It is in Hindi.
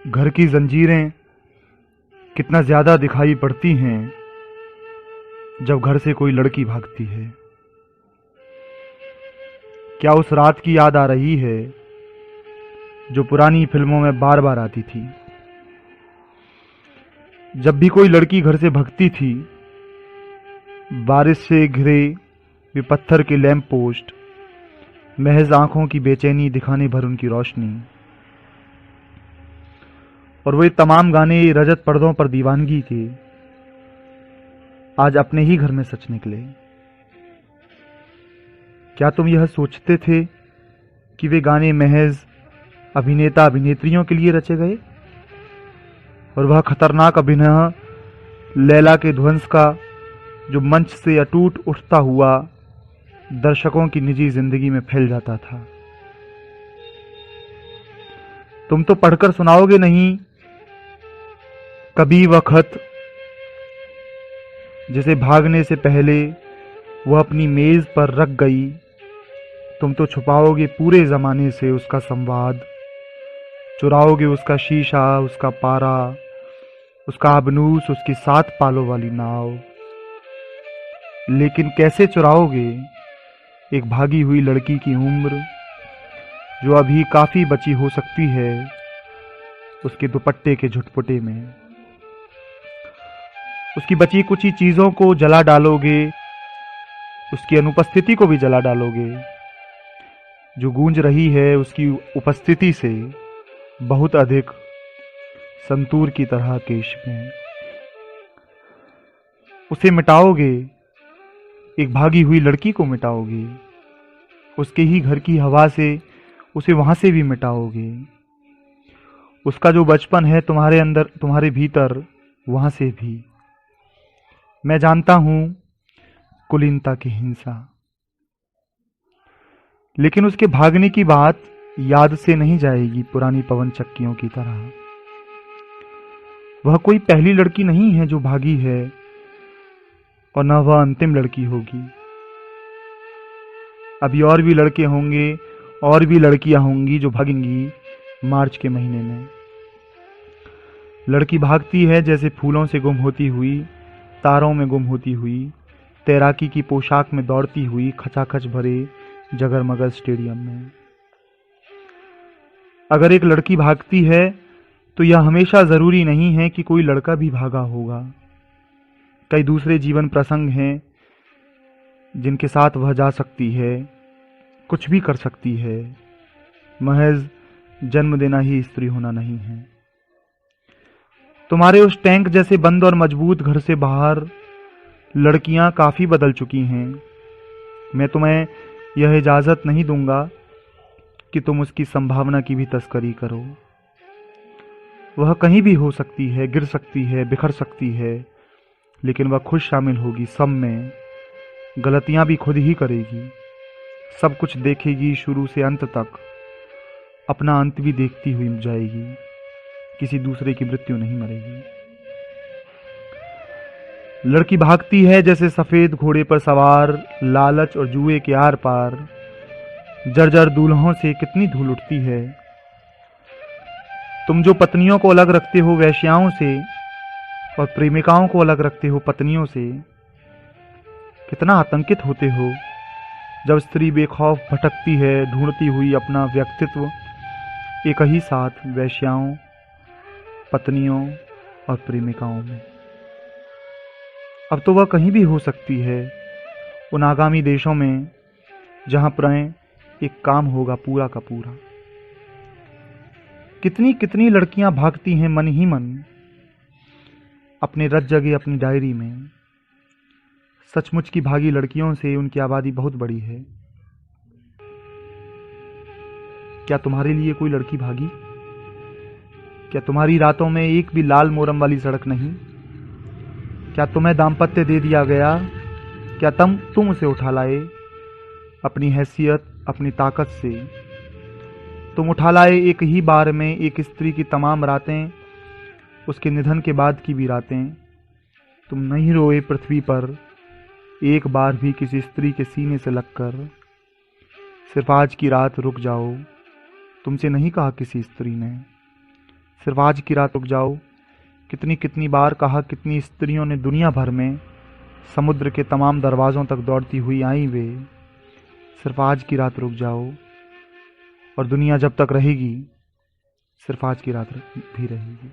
घर की जंजीरें कितना ज़्यादा दिखाई पड़ती हैं जब घर से कोई लड़की भागती है। क्या उस रात की याद आ रही है जो पुरानी फिल्मों में बार बार आती थी? जब भी कोई लड़की घर से भगती थी, बारिश से घिरे वे पत्थर के लैंप पोस्ट, महज आंखों की बेचैनी दिखाने भर उनकी रोशनी, और वे तमाम गाने रजत पर्दों पर दीवानगी के आज अपने ही घर में सच निकले। क्या तुम यह सोचते थे कि वे गाने महज अभिनेता अभिनेत्रियों के लिए रचे गए, और वह खतरनाक अभिनय लैला के ध्वंस का जो मंच से अटूट उठता हुआ दर्शकों की निजी जिंदगी में फैल जाता था? तुम तो पढ़कर सुनाओगे नहीं कभी वह खत जिसे भागने से पहले वह अपनी मेज पर रख गई। तुम तो छुपाओगे पूरे जमाने से उसका संवाद, चुराओगे उसका शीशा, उसका पारा, उसका आबनूस, उसकी 7 पालों वाली नाव। लेकिन कैसे चुराओगे एक भागी हुई लड़की की उम्र जो अभी काफी बची हो सकती है उसके दुपट्टे के झुटपुटे में? उसकी बची कुछ चीजों को जला डालोगे, उसकी अनुपस्थिति को भी जला डालोगे जो गूंज रही है उसकी उपस्थिति से बहुत अधिक संतूर की तरह केश में। उसे मिटाओगे, एक भागी हुई लड़की को मिटाओगे, उसके ही घर की हवा से उसे वहां से भी मिटाओगे। उसका जो बचपन है तुम्हारे अंदर, तुम्हारे भीतर, वहां से भी। मैं जानता हूं कुलीनता की हिंसा, लेकिन उसके भागने की बात याद से नहीं जाएगी पुरानी पवन चक्कियों की तरह। वह कोई पहली लड़की नहीं है जो भागी है, और न वह अंतिम लड़की होगी। अभी और भी लड़के होंगे और भी लड़कियां होंगी जो भागेंगी मार्च के महीने में। लड़की भागती है जैसे फूलों से गुम होती हुई, तारों में गुम होती हुई, तैराकी की पोशाक में दौड़ती हुई खचाखच भरे जगरमगर स्टेडियम में। अगर एक लड़की भागती है तो यह हमेशा जरूरी नहीं है कि कोई लड़का भी भागा होगा। कई दूसरे जीवन प्रसंग हैं जिनके साथ वह जा सकती है, कुछ भी कर सकती है। महज जन्म देना ही स्त्री होना नहीं है। तुम्हारे उस टैंक जैसे बंद और मजबूत घर से बाहर लड़कियां काफी बदल चुकी हैं। मैं तुम्हें यह इजाजत नहीं दूंगा कि तुम उसकी संभावना की भी तस्करी करो। वह कहीं भी हो सकती है, गिर सकती है, बिखर सकती है, लेकिन वह खुद शामिल होगी सब में। गलतियां भी खुद ही करेगी, सब कुछ देखेगी शुरू से अंत तक, अपना अंत भी देखती हुई जाएगी। किसी दूसरे की मृत्यु नहीं मरेगी। लड़की भागती है जैसे सफेद घोड़े पर सवार, लालच और जुए के आर पार। जर्जर दूल्हों से कितनी धूल उठती है। तुम जो पत्नियों को अलग रखते हो वेश्याओं से, और प्रेमिकाओं को अलग रखते हो पत्नियों से, कितना आतंकित होते हो जब स्त्री बेखौफ भटकती है ढूंढती हुई अपना व्यक्तित्व एक ही साथ वेश्याओं, पत्नियों और प्रेमिकाओं में। अब तो वह कहीं भी हो सकती है, उन आगामी देशों में जहां प्रणय एक काम होगा पूरा का पूरा। कितनी कितनी लड़कियां भागती हैं मन ही मन अपने रत जगह अपनी डायरी में। सचमुच की भागी लड़कियों से उनकी आबादी बहुत बड़ी है। क्या तुम्हारे लिए कोई लड़की भागी? क्या तुम्हारी रातों में एक भी लाल मोरम वाली सड़क नहीं? क्या तुम्हें दाम्पत्य दे दिया गया? क्या तुम उसे उठा लाए अपनी हैसियत, अपनी ताकत से? तुम उठा लाए एक ही बार में एक स्त्री की तमाम रातें, उसके निधन के बाद की भी रातें। तुम नहीं रोए पृथ्वी पर एक बार भी किसी स्त्री के सीने से लगकर। सिर्फ आज की रात रुक जाओ, तुमसे नहीं कहा किसी स्त्री ने। सिर्फ आज की रात रुक जाओ। कितनी कितनी बार कहा, कितनी स्त्रियों ने दुनिया भर में समुद्र के तमाम दरवाज़ों तक दौड़ती हुई आई वे। सिर्फ आज की रात रुक जाओ, और दुनिया जब तक रहेगी सिर्फ आज की रात भी रहेगी।